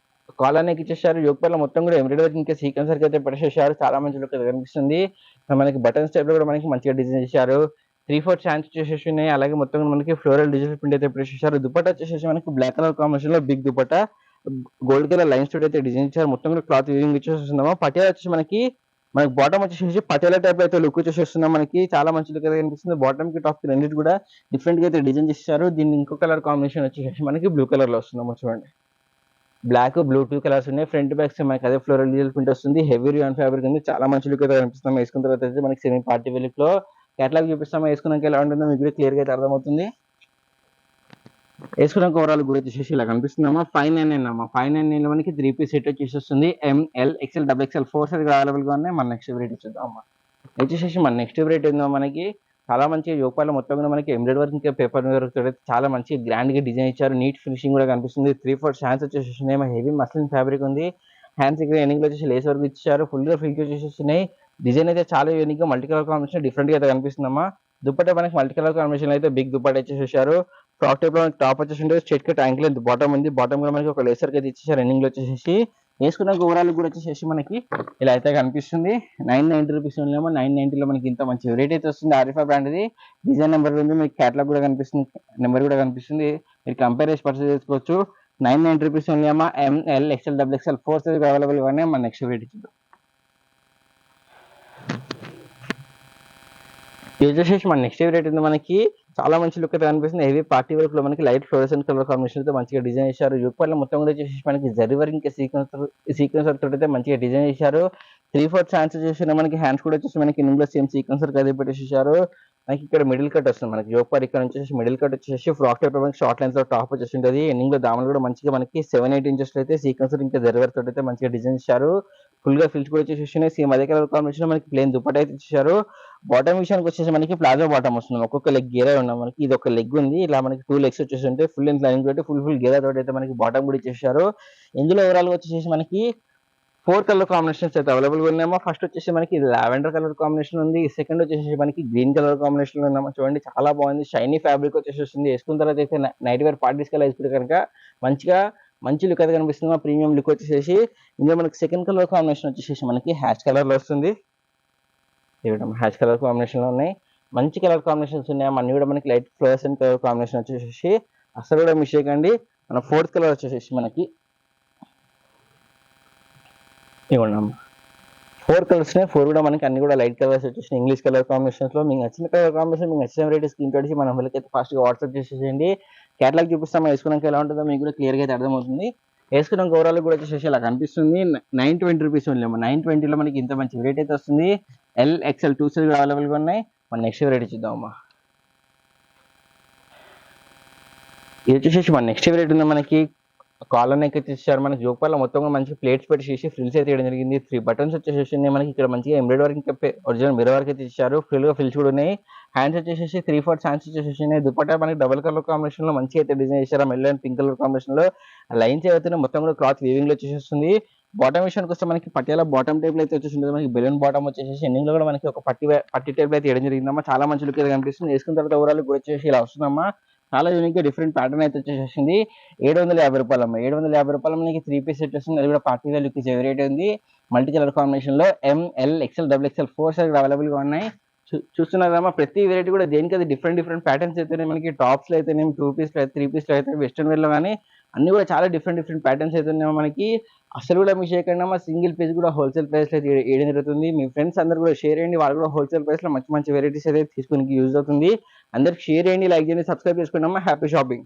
S1: కాలర్ నెక్ ఇచ్చేసారు. యోగపర్లో మొత్తం కూడా ఎంబ్రాయిడరీ ఇంకా సీక్వెన్స్ వర్క్ అయితే పెట్టేసేసారు. చాలా మంచి లుక్ అయితే కనిపిస్తుంది. మనకి బటన్స్ టైప్ లో కూడా మనకి మంచిగా డిజైన్ చేశారు. 3/4 హ్యాండ్స్ వచ్చేసి ఉన్నాయి. అలాగే మొత్తం మనకి ఫ్లోరల్ డిజిటల్ ప్రింట్ అయితే పెట్టేసేసారు. దుపట్ట వచ్చేసి మనకి బ్లాక్ కలర్ కాంబినేషన్ లో big dupatta gold colour lines తోటి అయితే డిజైన్ ఇచ్చారు. మొత్తం కూడా క్లాత్ వీవింగ్ ఇచ్చేస్తున్నామా. పటియాలా వచ్చేసి మనకి బాటమ్ వచ్చేసి పటియాలా టైప్ అయితే లుక్ వచ్చేస్తున్నాం. మనకి చాలా మంచి లుక్ అయితే కనిపిస్తుంది. బాటమ్ కి టాప్ కి రెండింటి కూడా డిఫరెంట్ గా అయితే డిజైన్ చేశారు. దీన్ని ఇంకో కలర్ కాంబినేషన్ వచ్చేసి మనకి బ్లూ కలర్ లో వస్తుందమ్మా. చూడండి, బ్లాక్ బ్లూ 2 కలర్స్ ఉన్నాయి. ఫ్రంట్ బ్యాక్ మనకి అదే ఫ్లోరల్ డిజిటల్ ప్రింట్ వస్తుంది. హెవీ రియాన్ ఫ్యాబ్రిక్ ఉంది. చాలా మంచి లుక్ అయితే కనిపిస్తాం. వేసుకున్న తర్వాత అయితే మనకి సెమీ పార్టీ వేర్ లో క్యాటలాగ్ చూపిస్తాం. వేసుకున్నాక ఎలా ఉంటుందో మీకు కూడా క్లియర్ గా అయితే అర్థమవుతుంది. వేసుకున్నాక ఓవరాల్ కూడా వచ్చేసి ఇలా కనిపిస్తుందమ్మా. 599 అమ్మా. 599 లో మనకి 3 పీస్ సెట్ వచ్చేసి వస్తుంది. M L XL XXL 4 size available గా ఉన్నాయి. మన నెక్స్ట్ వెరైటీ చూద్దాం అమ్మా. వచ్చేసి మన నెక్స్ట్ వెరైటీ ఉందో మనకి చాలా మంచిగా యోపాల మొత్తం కూడా మనకి ఎంబ్రాయిడరీ వర్క్ ఇంకా పేపర్ వర్క్ చాలా మంచి గ్రాండ్ గా డిజైన్ ఇచ్చారు. నీట్ ఫినిషింగ్ కూడా కనిపిస్తుంది. 3/4 హ్యాండ్స్ వచ్చేసి హెవీ మస్లిన్ ఫ్యాబ్రిక్ ఉంది. హ్యాండ్స్ ఇక్కడ ఎండింగ్ లో వచ్చేసి లేస్ వర్క్ ఇచ్చారు. ఫుల్ గా ఫిల్ వచ్చేసి డిజైన్ అయితే చాలా యూనిక్ గా మల్టీ కలర్ కాంబినేషన్ డిఫరెంట్ గా అయితే కనిపిస్తుందమ్మా. దుపట్ట మనకి మల్టీ కలర్ కాంబినేషన్ అయితే బిగ్ దుపట్ట వచ్చేసారు. ఫ్రాక్ టైప్ లో టాప్ వచ్చేసి straight cut ankle length bottom ఉంది. బాటమ్ కూడా మనకి ఒక లేసర్ అయితే ఇచ్చేసారు. ఎండింగ్ లో వచ్చేసి వేసుకున్నాక ఓవరాల్ కూడా వచ్చేసి మనకి ఇలా అయితే కనిపిస్తుంది. 990 రూపీస్ ఉందేమో. 990 లో మనకి ఇంత మంచి వెరైటీ అయితే వస్తుంది. ఆరిఫా బ్రాండ్ ఇది. డిజైన్ నెంబర్ ఉంది. మీకు క్యాటలాగ్ కూడా కనిపిస్తుంది. నెంబర్ కూడా కనిపిస్తుంది. మీరు కంపేర్ చేసి పర్చేస్ చేసుకోవచ్చు. 990 రూపీస్ ఉందేమో. M L XL XXL 4 size available గానే మన నెక్స్ట్ వెరైటీ చూద్దాం. ఇది వచ్చేసి మన నెక్స్ట్ వెరైటీ ఉంది. మనకి చాలా మంచి లుక్ అయితే కనిపిస్తుంది. హెవీ పార్టీ వర్క్ లో మనకి లైట్ ఫ్లోరెసెంట్ కలర్ కాంబినేషన్ అయితే మంచిగా డిజైన్ చేశారు. యూపర్లో మొత్తం కూడా వచ్చేసి మనకి జరీ వర్క్ ఇంకా సీక్వెన్స్ వర్క్ తోటి అయితే మంచిగా డిజైన్ చేశారు. 3/4 హ్యాండ్స్ వచ్చేసి మనకి హ్యాండ్స్ కూడా వచ్చేసి మనకి ఇందులో సేమ్ సీక్వెన్స్ వర్క్ అయితే పెట్టేసేసారు. మనకి ఇక్కడ మిడిల్ కట్ వస్తుంది. మనకి యోపర్ ఇక్కడ నుంచి మిడిల్ కట్ వచ్చేసి ఫ్రాక్ టైప్ మనకి షార్ట్ లైన్స్ లో టాప్ వచ్చేసి ఉంటుంది. ఎండింగ్ లో దామలు కూడా మంచిగా మనకి 7-8 ఇంచెస్ అయితే సీక్వెన్స్ ఇంకా జరీ వర్క్ తోటి అయితే మంచిగా డిజైన్ చేశారు. ఫుల్ గా ఫిల్స్ కూడా వచ్చేసి సేమ్ అదే కలర్ కాంబినేషన్ మనకి ప్లేన్ దుపట్ట అయితే ఇచ్చారు. బాటమ్ విషయానికి వచ్చేసి మనకి ప్లాజో బాటమ్ వస్తుంది. ఒక్కొక్క లెగ్ గేరా ఉన్నాం. మనకి ఇది ఒక లెగ్ ఉంది. ఇలా మనకి 2 లెగ్స్ వచ్చేసి ఉంటాయి. ఫుల్ లెంత్ లైనింగ్ తోటి ఫుల్ గేరా తోటి అయితే మనకి బాటమ్ కూడా ఇచ్చేసారు. ఇందులో ఓవరాల్ గా వచ్చేసి మనకి 4 కలర్ కాంబినేషన్స్ అయితే అవైలబుల్ గా ఉన్నాయమ్మా. ఫస్ట్ వచ్చేసి మనకి లావెండర్ కలర్ కాంబినేషన్ ఉంది. సెకండ్ వచ్చేసి మనకి గ్రీన్ కలర్ కాంబినేషన్ లో ఉన్నామా. చూడండి, చాలా బాగుంది. షైనీ ఫ్యాబ్రిక్ వచ్చేసి వస్తుంది. వేసుకున్న తర్వాత అయితే నైట్ వేర్ పార్టీస్ కల్లా వేసుకుంటే కనుక మంచి లుక్ అయితే కనిపిస్తుంది. ప్రీమియం లుక్ వచ్చేసి ఇందులో మనకి సెకండ్ కలర్ కాంబినేషన్ వచ్చేసి మనకి హ్యాష్ కలర్ లో వస్తుంది. హ్యాష్ కలర్ కాంబినేషన్ లో ఉన్నాయి. మంచి కలర్ కాంబినేషన్స్ ఉన్నాయి. అన్ని కూడా మనకి లైట్ ఫ్లోరెసెంట్ కలర్ కాంబినేషన్ వచ్చేసి అసలు కూడా మిస్ చేయకండి. మన 4th కలర్ వచ్చేసి మనకి ఇవ్వండి. 4 కలర్స్ 4 కూడా మనకి అన్ని కూడా లైట్ కలర్స్ వచ్చేసి ఇంగ్లీష్ కలర్ కాంబినేషన్స్ లో మీకు నచ్చిన కలర్ కాంబినేషన్ మీకు నచ్చిన వెరైటీ స్క్రీన్ షాట్ మన వాళ్ళకైతే ఫాస్ట్ గా వాట్సాప్ చేసేయండి. క్యాటలాగ్ చూపిస్తాం. వేసుకున్నాక ఎలా ఉంటుందో మీకు కూడా క్లియర్ గా అయితే అర్థమవుతుంది. వేసుకున్నాక ఓవరాల్ కూడా వచ్చేసి ఇలా కనిపిస్తుంది. 920 రూపీస్ ఉందేమో. 920 లో మనకి ఇంత మంచి వెరైటీ అయితే వస్తుంది. LXL 2 సైజ్ అవైలబుల్ గా ఉన్నాయి. మన నెక్స్ట్ వెరైటీ చూద్దామమ్మా. ఇది వచ్చేసి మన నెక్స్ట్ వెరైటీ ఉంది. మనకి కాలర్ నెక్ అయితే ఇచ్చారు. మనకి జోక్ పార్ట్‌లో మొత్తం కూడా మంచి ప్లేట్స్ పెట్టేసేసి ఫ్రిల్స్ అయితే ఇవ్వడం జరిగింది. 3 బటన్స్ వచ్చేసేసి ఉన్నాయి. మనకి ఇక్కడ మంచిగా ఎంబ్రాయిడరీ వర్క్ ఇంకా ఒరిజినల్ మిర్రర్ వర్క్ అయితే ఇచ్చారు. ఫుల్‌గా ఫ్రిల్స్ కూడా ఉన్నాయి. హ్యాండ్స్ వచ్చేసేసి 3/4 హ్యాండ్స్ వచ్చేసేసి ఉన్నాయి. దుపట్టా మనకి డబుల్ కలర్ కాంబినేషన్‌లో మంచిగా అయితే డిజైన్ చేశారు. మెల్లో అండ్ పింక్ కలర్ కాంబినేషన్‌లో లైన్స్ ఏవైతే మొత్తం కూడా క్లాత్ వీవింగ్‌లో వచ్చేసేస్తుంది. బాటమ్ విషయానికి వస్తే మనకి పటియాలా బాటమ్ టైప్‌లో అయితే వచ్చేసింది. మనకి బెలూన్ బాటమ్ వచ్చేసేసి ఎండింగ్‌లో కూడా మనకి ఒక పట్టి టైప్‌లో అయితే ఇవ్వడం జరిగిందమ్మా. చాలా మంచి లుక్ అయితే కనిపిస్తుంది. వేసుకున్న తర్వాత ఓవరాల్ కూడా వచ్చేసి ఇలా వస్తుందమ్మా. చాలా యూనిక్‌గా డిఫరెంట్ ప్యాటర్న్ అయితే వచ్చేసేసింది. రూ. 750 అమ్మ. రూ. 750 మనకి 3 పీస్ సెట్ వస్తుంది. అది కూడా పార్టీ వేర్ లుక్ రేట్ ఉంది. మల్టీ కలర్ కాంబినేషన్‌లో ML, XL, double XL 4 size అవైలబుల్‌గా ఉన్నాయి. చూస్తున్నారమ్మా, ప్రతి వెరైటీ కూడా దేనికి అది డిఫరెంట్ ప్యాటర్న్స్ అయితేనే మనకి టాప్స్‌లో అయితేనేమి, 2 పీస్‌లో, 3 పీస్‌లో అయితే వెస్టర్న్ వేర్‌లో గానీ అన్నీ కూడా చాలా డిఫరెంట్ ప్యాటర్న్స్ అయితే ఉన్నాయి మనకి. అసలు కూడా మిస్ చేయకండి అమ్మా. సింగిల్ పీస్ కూడా హోల్‌సేల్ ప్రైస్‌లో అయితే ఇయడం జరుగుతుంది. మీ ఫ్రెండ్స్ అందరూ కూడా షేర్ చేయండి. వాళ్ళు కూడా హోల్‌సేల్ ప్రైస్‌లో మంచి వెరైటీస్ అయితే తీసుకోనికి యూజ్ అవుతుంది. అందరికి షేర్ చేయండి, లైక్ చేయండి, సబ్స్క్రైబ్ చేసుకోండి అమ్మా. Happy shopping.